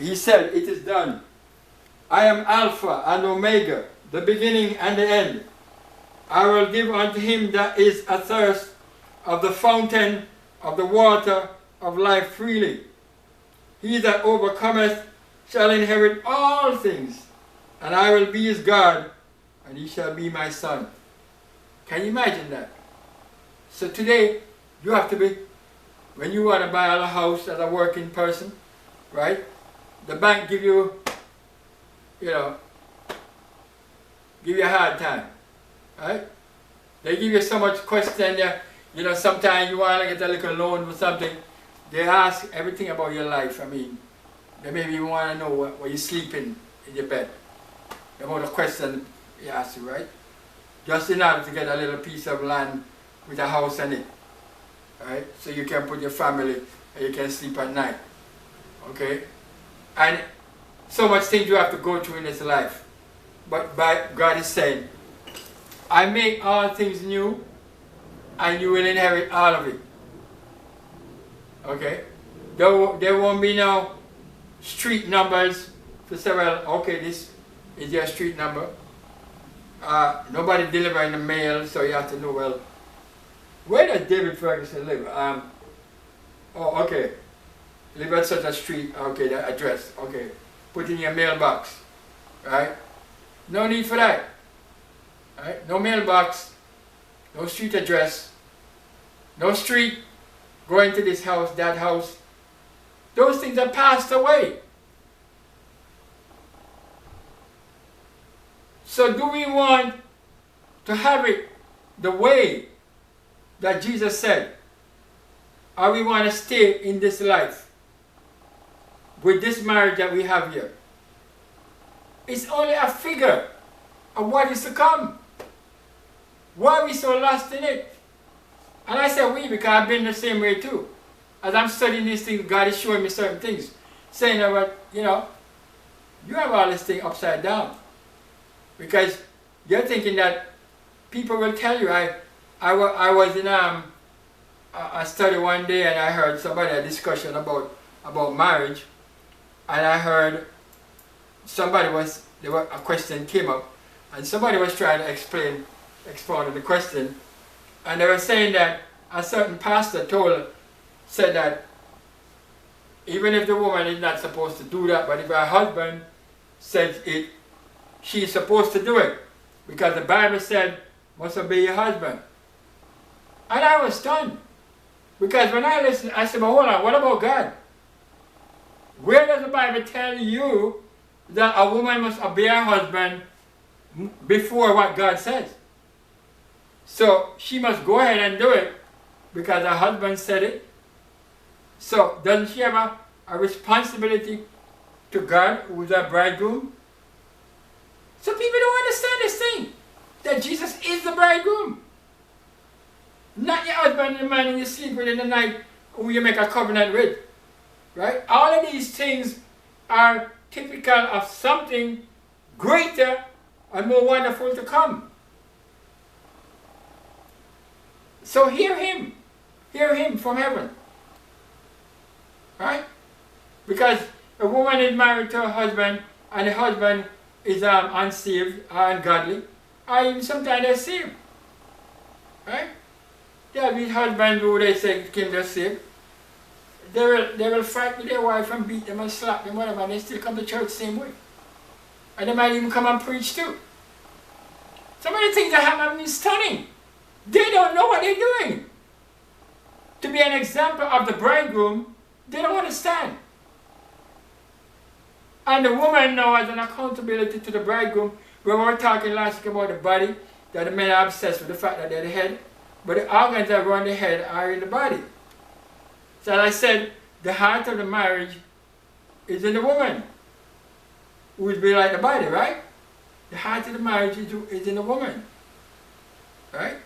He said, it is done. I am Alpha and Omega, the beginning and the end. I will give unto him that is athirst of the fountain of the water of life freely. He that overcometh shall inherit all things, and I will be his God, and he shall be my son. Can you imagine that? So today, you have to be, when you want to buy a house as a working person, right? The bank give you, give you a hard time, right? They give you so much question, sometimes you want to get a little loan for something. They ask everything about your life. I mean, they maybe want to know where you're sleeping in your bed. The amount of questions they ask you, right? Just in order to get a little piece of land with a house in it, right? So you can put your family and you can sleep at night, okay? And so much things you have to go through in this life. But God is saying, I make all things new, and you will inherit all of it. Okay? There won't be no street numbers to say, well, okay, this is your street number. Nobody delivering the mail, so you have to know, well, where does David Ferguson live? Oh, okay. Live at such a street, okay, that address, okay. Put in your mailbox, right? No need for that. Right? No mailbox, no street address, no street, going to this house, that house. Those things are passed away. So do we want to have it the way that Jesus said? Or we want to stay in this life with this marriage that we have here? It's only a figure of what is to come. Why are we so lost in it? And I say we because I've been the same way too. As I'm studying these things, God is showing me certain things. Saying that, you have all this thing upside down. Because you're thinking that people will tell you. I was in a study one day and I heard a discussion about marriage. And I heard a question came up. And somebody was trying to expound the question. And they were saying that a certain pastor said that even if the woman is not supposed to do that, but if her husband says it, she's supposed to do it. Because the Bible said, must obey your husband. And I was stunned. Because when I listened, I said, well, hold on, what about God? Where does the Bible tell you that a woman must obey her husband before what God says? So she must go ahead and do it because her husband said it. So doesn't she have a responsibility to God, who is our bridegroom? So people don't understand this thing, that Jesus is the bridegroom. Not your husband, the man you sleep with in the night who you make a covenant with. Right? All of these things are typical of something greater and more wonderful to come. So hear him from heaven. Right? Because a woman is married to her husband and the husband is unsaved or ungodly, or even sometimes they're saved. Right? There are these husbands who they say came to saved. They will fight with their wife and beat them and slap them, whatever, and they still come to church the same way. And they might even come and preach too. Some of the things that happen is stunning. They don't know what they're doing. To be an example of the bridegroom, they don't understand. And the woman now has an accountability to the bridegroom. We were talking last week about the body, that the men are obsessed with the fact that they're the head, but the organs that run the head are in the body. So as I said, the heart of the marriage is in the woman, who would be like the body, right? The heart of the marriage is in the woman, right?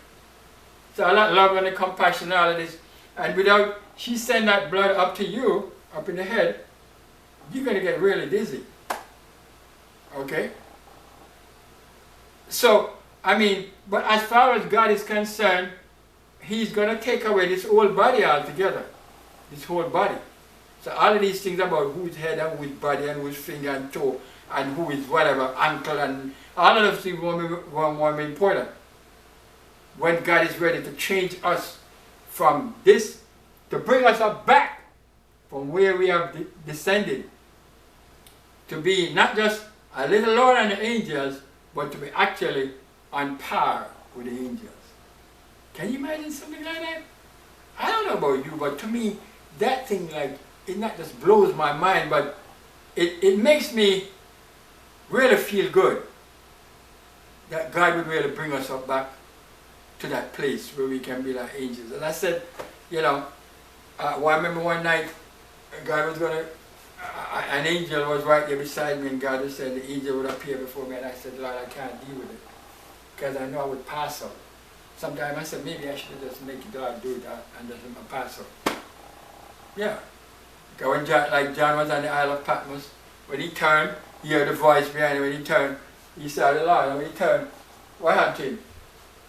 So a lot of love and the compassionalities, and without she send that blood up to you, up in the head, you're going to get really dizzy. Okay? So, but as far as God is concerned, He's going to take away this whole body altogether. This whole body. So all of these things about whose head and whose body and whose finger and toe and who is whatever, ankle, and all of those things won't be important. When God is ready to change us from this, to bring us up back from where we have descended, to be not just a little lower than the angels, but to be actually on par with the angels. Can you imagine something like that? I don't know about you, but to me, that thing, like, it not just blows my mind, but it makes me really feel good that God would really bring us up back to that place where we can be like angels. And I said, you know, well, I remember one night, God was going to, an angel was right there beside me, and God was saying the angel would appear before me, and I said, Lord, I can't deal with it, because I know I would pass out. Sometimes I said, maybe I should just make God do it and just let me pass out. Yeah. Because when John was on the Isle of Patmos, when he turned, he heard a voice behind him. When he turned, he saw the Lord, and when he turned, what happened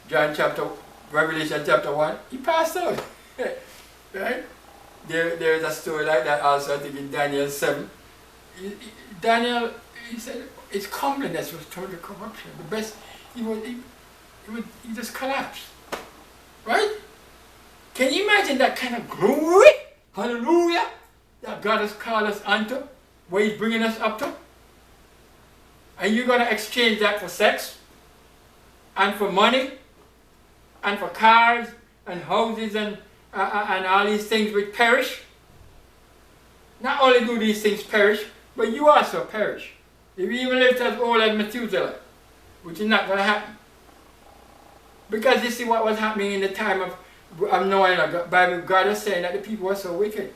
to him? Revelation chapter 1, he passed out. Right? There is a story like that also, I think in Daniel 7. Daniel, he said, his comeliness was total corruption. The best, he just collapsed. Right? Can you imagine that kind of glory? Hallelujah! That God has called us unto, where He's bringing us up to. And you're going to exchange that for sex, and for money, and for cars, and houses, and all these things which perish. Not only do these things perish, but you also perish. If you even live as old as Methuselah, which is not going to happen. Because you see what was happening in the time of Noah. Bible, God was saying that the people were so wicked.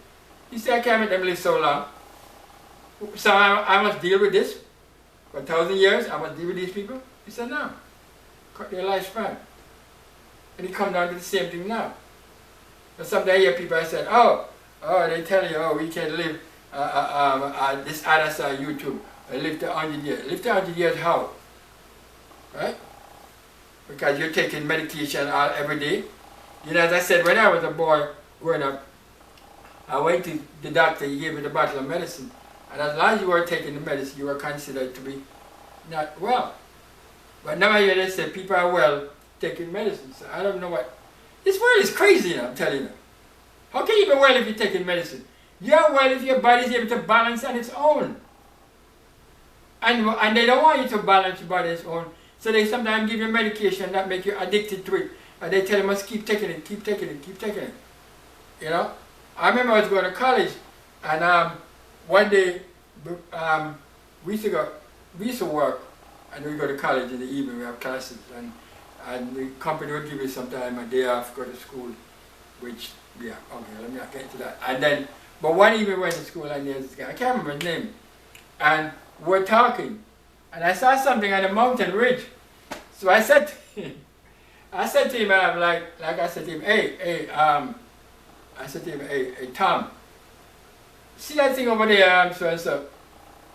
He said, I can't make them live so long. So I must deal with this. For 1,000 years, I must deal with these people. He said, no. Cut their lifespan. And he come down to the same thing now. But sometimes I hear people I said, they tell you, we can live, this other side YouTube, live to 100 years. Live to 100 years how? Right? Because you're taking medication every day. You know, as I said, when I was a boy growing up, I went to the doctor, he gave me the bottle of medicine. And as long as you were taking the medicine, you were considered to be not well. But now I hear they say people are well taking medicine. So I don't know what. This world is crazy now, I'm telling you. How can you be well if you're taking medicine? You're well if your body is able to balance on its own. And they don't want you to balance your body on its own. So they sometimes give you medication that make you addicted to it. And they tell you must keep taking it, keep taking it, keep taking it. You know? I remember I was going to college, and one day we used to work, and we go to college in the evening, we have classes, and the company would give you sometime a day off, go to school, which, yeah, okay, let me not get into that. And then, but one evening we went to school, and there's this guy, I can't remember his name, and we're talking, and I saw something on a mountain ridge. So I said to him, I said to him, hey, Tom, see that thing over there, so and so.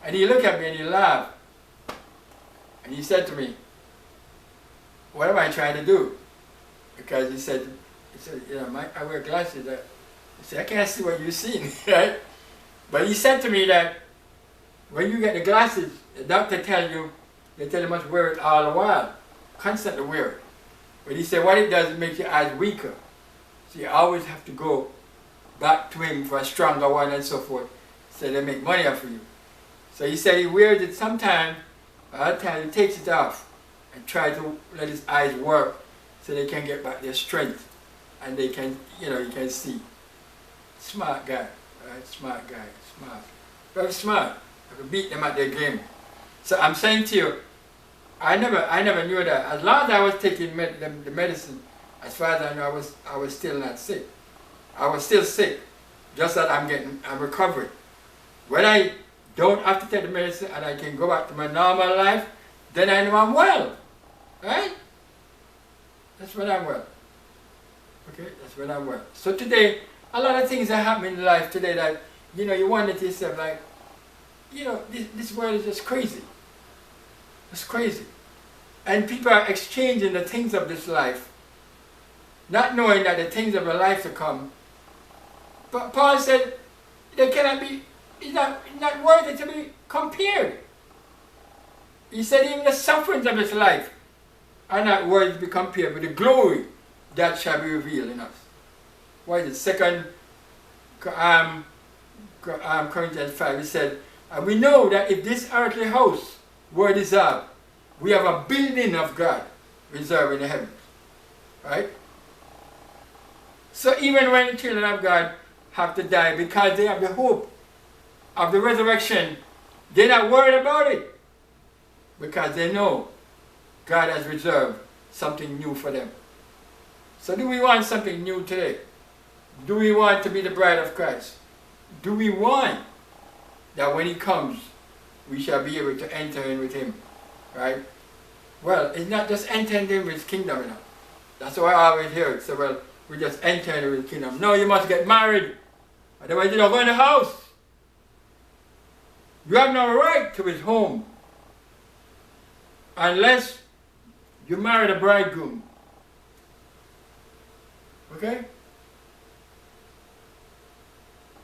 And he looked at me and he laughed. And he said to me, what am I trying to do? Because he said, you know, I wear glasses. He said, I can't see what you're seeing, right? But he said to me that when you get the glasses, the doctor they tell you must wear it all the while, constantly wear it. But he said what it does, it makes your eyes weaker. So you always have to go back to him for a stronger one and so forth. So they make money off of you. So he said he wears it sometimes, other times he takes it off and tries to let his eyes work so they can get back their strength and they can, you know, you can see. Smart guy, right? Smart guy, smart. Very smart. I could beat them at their game. So I'm saying to you, I never knew that. As long as I was taking the medicine, as far as I know, I was still not sick. I was still sick, just that I'm recovering. When I don't have to take the medicine and I can go back to my normal life, then I know I'm well, right? That's when I'm well. Okay, that's when I'm well. So today, a lot of things are happening in life today that, you know, you wonder to yourself, like, you know, this world is just crazy. It's crazy. And people are exchanging the things of this life, not knowing that the things of the life to come. But Paul said, they cannot be, it's not worthy to be compared. He said even the sufferings of his life are not worthy to be compared with the glory that shall be revealed in us. What is it? Second Corinthians 5, he said, and we know that if this earthly house were dissolved, we have a building of God reserved in the heavens. Right? So even when the children of God have to die because they have the hope of the resurrection, they're not worried about it because they know God has reserved something new for them. So do we want something new today? Do we want to be the bride of Christ? Do we want that when he comes, we shall be able to enter in with him? Right? Well, it's not just entering in with his kingdom, you know. That's why I always hear it. So, well, we just enter into his kingdom. No, you must get married. Otherwise, you don't go in the house. You have no right to his home unless you marry the bridegroom. Okay?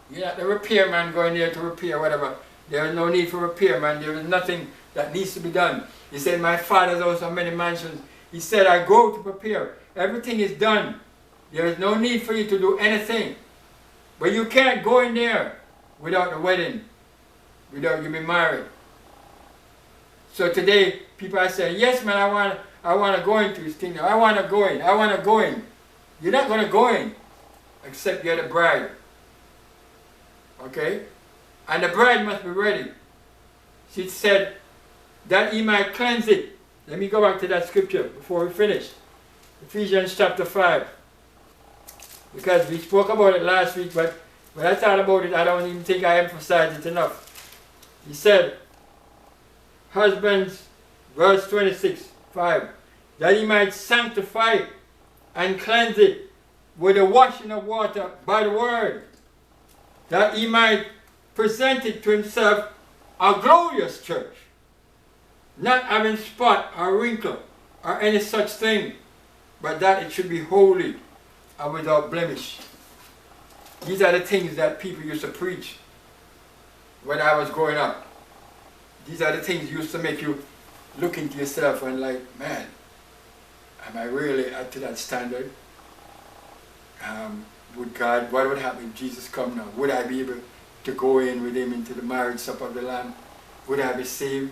You're not the repairman going there to repair whatever. There is no need for repairman. There is nothing that needs to be done. He said, my father's house have many mansions. He said, I go to prepare. Everything is done. There is no need for you to do anything. But you can't go in there without the wedding, without you being married. So today, people are saying, yes, man, I want to go into his kingdom. I want to go in. I want to go in. You're not going to go in except you're the bride. Okay? And the bride must be ready. She said that he might cleanse it. Let me go back to that scripture before we finish. Ephesians chapter 5. Because we spoke about it last week, but when I thought about it, I don't even think I emphasized it enough. He said, husbands, verse 26, 5, that he might sanctify it and cleanse it with the washing of water by the word, that he might present it to himself a glorious church, not having spot or wrinkle or any such thing, but that it should be holy and without blemish. These are the things that people used to preach when I was growing up. These are the things used to make you look into yourself and like, man, am I really up to that standard? Would God, what would happen if Jesus come now? Would I be able to go in with him into the marriage supper of the Lamb? Would I be saved?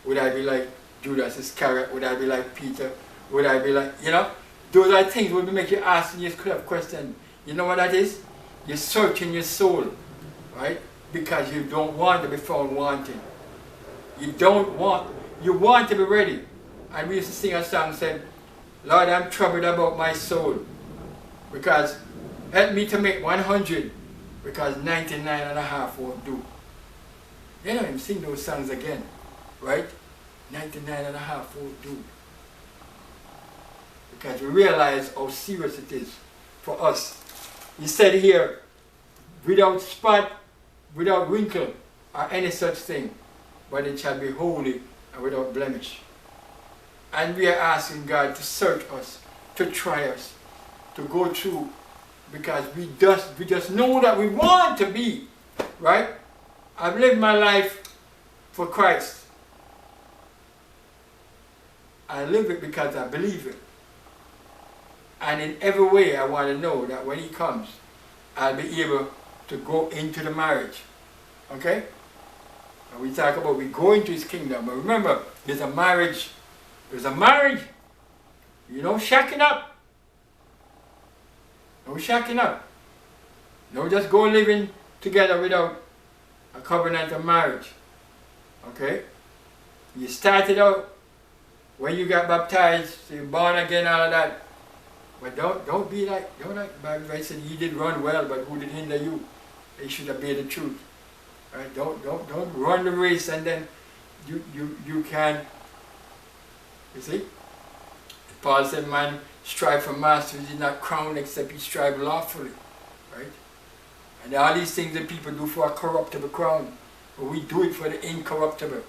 Would I be like Judas Iscariot? Would I be like Peter? Would I be like, you know? Those are things that would make you ask yourself questions. You know what that is? You're searching your soul, right? Because you don't want to be found wanting. You want to be ready. And we used to sing a song saying, Lord, I'm troubled about my soul. Because help me to make 100, because 99 and a half won't do. They don't even sing those songs again, right? 99 and a half won't do. Because we realize how serious it is for us. He said here, without spot, without wrinkle, or any such thing, but it shall be holy and without blemish. And we are asking God to search us, to try us, to go through, because we just know that we want to be, right? I've lived my life for Christ. I live it because I believe it. And in every way I want to know that when he comes, I'll be able to go into the marriage. Okay? And we talk about we go into his kingdom. But remember, there's a marriage. There's a marriage. You know, shacking up. No shacking up. No just go living together without a covenant of marriage. Okay? You started out when you got baptized, so you're born again, all of that. But don't be like, don't like the Bible said you did run well, but who did hinder you? They should obey the truth. Right? Don't run the race and then you can. You see? Paul said, man, strive for mastery is not crowned except he strive lawfully. Right? And all these things that people do for a corruptible crown, but we do it for the incorruptible.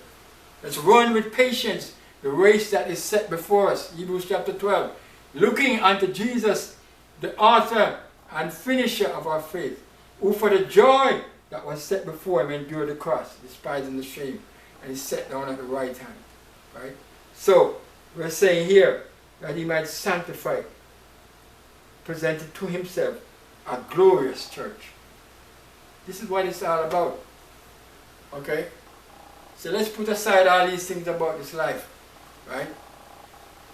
Let's run with patience the race that is set before us. Hebrews chapter 12. Looking unto Jesus, the author and finisher of our faith, who for the joy that was set before him endured the cross, despising the shame, and is set down at the right hand. Right? So, we're saying here that he might sanctify, presented to himself a glorious church. This is what it's all about. Okay? So let's put aside all these things about this life. Right?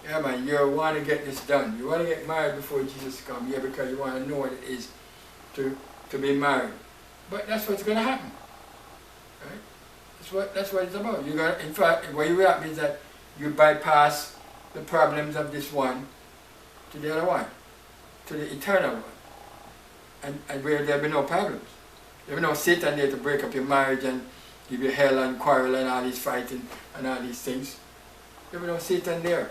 Yeah, man, you want to get this done. You want to get married before Jesus comes. Yeah, because you want to know what it is to be married. But that's what's going to happen. Right? That's what it's about. You're gonna, in fact, what you happen is that you bypass the problems of this one to the other one, to the eternal one. And where there will be no problems. There will be no Satan there to break up your marriage and give you hell and quarrel and all this fighting and all these things. There will be no Satan there.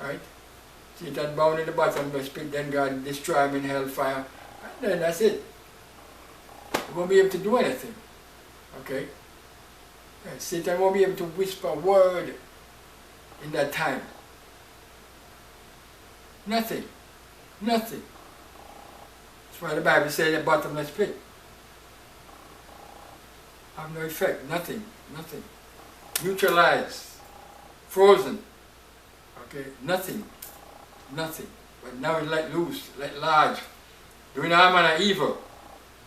Right? Satan bound in the bottom of the pit, then God destroy him in hellfire, and then that's it. You won't be able to do anything. Okay? Yeah, Satan won't be able to whisper a word in that time. Nothing. Nothing. That's why the Bible says the bottomless pit. Have no effect. Nothing. Nothing. Neutralized. Frozen. Okay, nothing, nothing. But now it's let loose, let large, doing all manner of evil.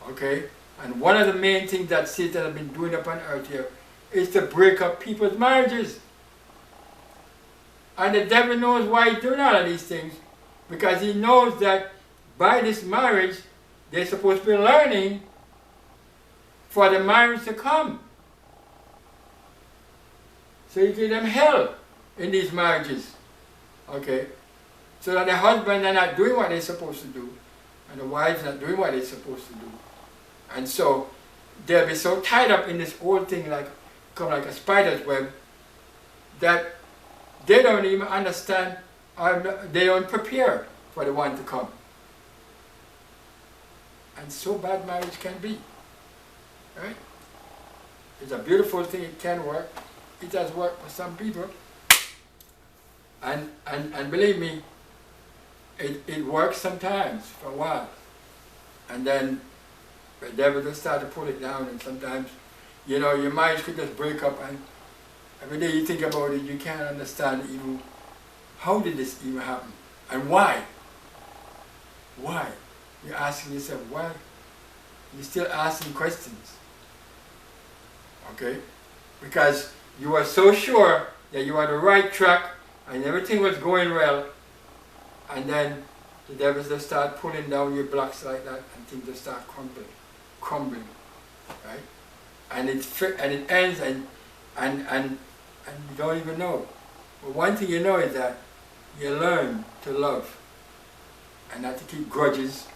Okay, and one of the main things that Satan has been doing upon earth here is to break up people's marriages. And the devil knows why he's doing all of these things, because he knows that by this marriage they're supposed to be learning for the marriage to come. So you give them hell in these marriages. Okay, so that the husbands are not doing what they're supposed to do, and the wives are not doing what they're supposed to do, and so they'll be so tied up in this whole thing, like come like a spider's web, that they don't even understand, or they don't prepare for the one to come. And so bad marriage can be. Right? It's a beautiful thing. It can work. It has worked for some people. And believe me, it works sometimes for a while. And then the devil just start to pull it down, and sometimes, you know, your mind could just break up, and every day you think about it, you can't understand even how did this even happen, and why? Why? You're asking yourself, why? You're still asking questions. Okay? Because you are so sure that you are on the right track, and everything was going well, and then the devil just start pulling down your blocks like that, and things just start crumbling, right? And it ends, and you don't even know. But one thing you know is that you learn to love, and not to keep grudges,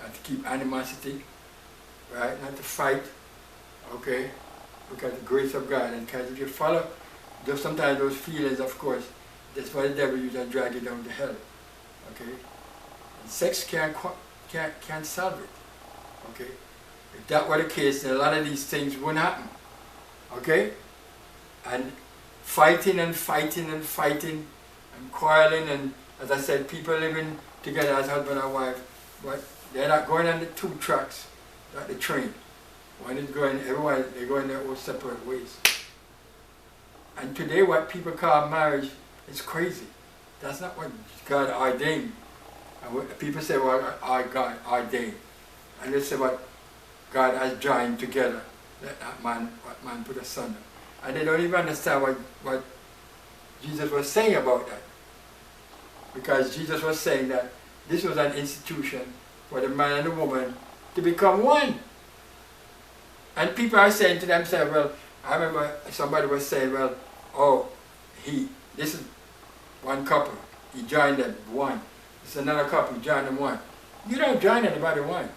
not to keep animosity, right? Not to fight, okay? Because the grace of God, and because if you follow, just sometimes those feelings, of course, that's why the devil usually drag you down to hell. Okay? And sex can't solve it. Okay? If that were the case, then a lot of these things wouldn't happen. Okay? And fighting and quarreling, and as I said, people living together as husband and wife, but they're not going on the two tracks, like the train. One is going, everyone, they're going their own separate ways. And today what people call marriage is crazy. That's not what God ordained. And what people say, well, God ordained. And they say what God has joined together, let that man, what man put asunder. And they don't even understand what Jesus was saying about that. Because Jesus was saying that this was an institution for the man and the woman to become one. And people are saying to themselves, well, I remember somebody was saying, well, oh, this is one couple, he joined them, one. This is another couple, he joined them, one. You don't join anybody, one.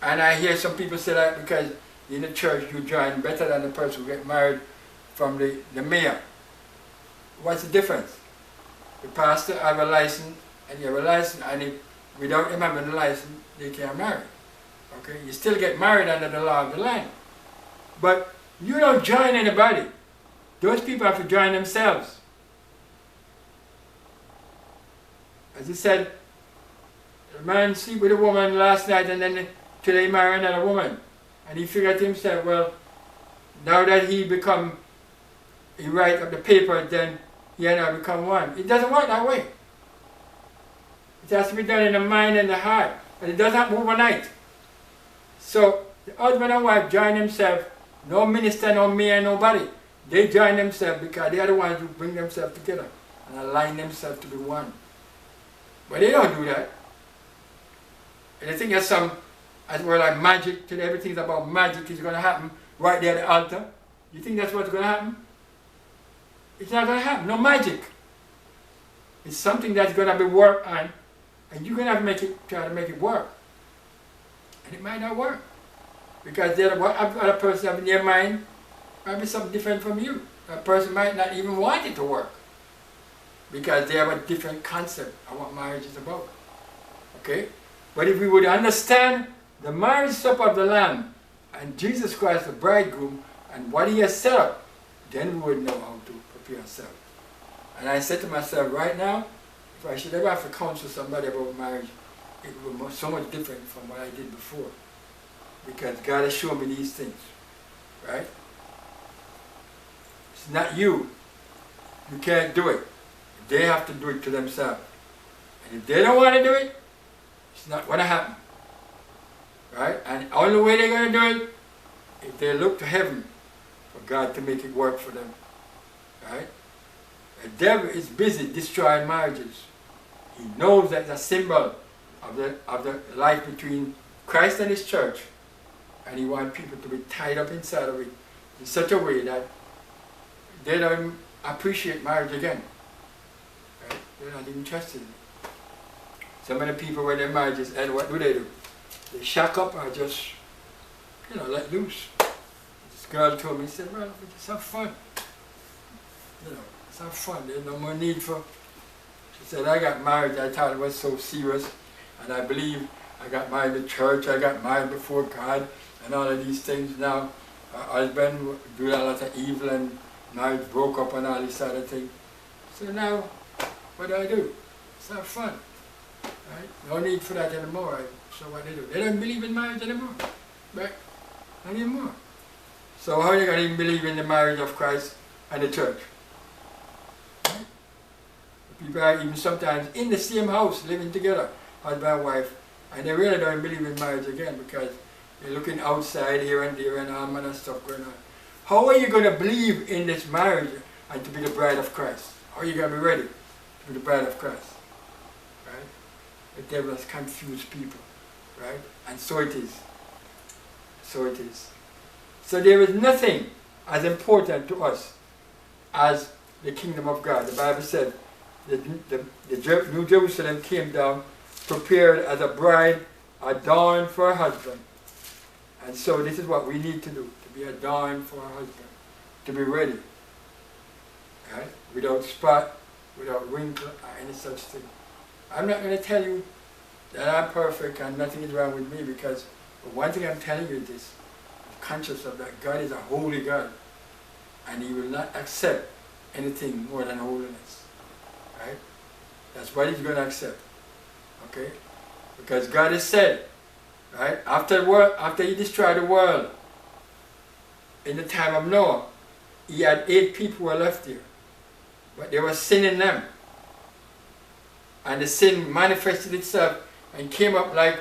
And I hear some people say that because in the church you join better than the person who get married from the mayor. What's the difference? The pastor have a license, and you have a license, and without him having a license, they can't marry. Okay? You still get married under the law of the land. But you don't join anybody. Those people have to join themselves. As he said, the man sleep with a woman last night, and then today marry another woman. And he figured to himself, well, now that he write up the paper, then he and I become one. It doesn't work that way. It has to be done in the mind and the heart. And it doesn't happen overnight. So the husband and wife join themselves, no minister, no mayor, nobody. They join themselves because they are the ones who bring themselves together and align themselves to be one. But they don't do that. And they think as well like magic, till everything's about magic is going to happen right there at the altar. You think that's what's going to happen? It's not going to happen. No magic. It's something that's going to be worked on, and you're going to have to try to make it work. And it might not work. Because what other person have in their mind might be something different from you. That person might not even want it to work. Because they have a different concept of what marriage is about. Okay? But if we would understand the marriage supper of the Lamb and Jesus Christ the bridegroom and what he has set up, then we would know how to prepare ourselves. And I said to myself, right now, if I should ever have to counsel somebody about marriage, it would be so much different from what I did before. Because God has shown me these things. Right? It's not you. You can't do it. They have to do it to themselves. And if they don't want to do it, it's not going to happen. Right? And the only way they're going to do it, if they look to heaven for God to make it work for them. Right? The devil is busy destroying marriages. He knows that's a symbol of the life between Christ and his church. And he wants people to be tied up inside of it in such a way that they don't appreciate marriage again. Right? They're not even interested in it. So many people when their marriages end, what do? They shack up or just, let loose. This girl told me, she said, well, we just have fun. Let's have fun. There's no more need for. She said, I got married, I thought it was so serious. And I believe I got married in church, I got married before God, and all of these things. Now, our husband do a lot of evil and marriage broke up and all this other thing. So now, what do? Let's have fun. Right? No need for that anymore. So what they do? They don't believe in marriage anymore. Right? Not anymore. So how are you going to even believe in the marriage of Christ and the church? Right? People are even sometimes in the same house living together, husband and wife, and they really don't believe in marriage again because they're looking outside here and there and all manner of stuff going on. How are you going to believe in this marriage and to be the bride of Christ? How are you going to be ready to be the bride of Christ? Right? The devil has confused people. Right? And so it is. So it is. So there is nothing as important to us as the kingdom of God. The Bible said the New Jerusalem came down prepared as a bride adorned for her husband. And so this is what we need to do, to be adorned for our husband, to be ready. Right? Without spot, without wrinkle, or any such thing. I'm not going to tell you that I'm perfect and nothing is wrong with me because one thing I'm telling you is this, I'm conscious of that God is a holy God and he will not accept anything more than holiness. Right? That's what he's going to accept. Okay? Because God has said, right, after he destroyed the world, in the time of Noah, he had 8 people who were left there. But there was sin in them. And the sin manifested itself and came up like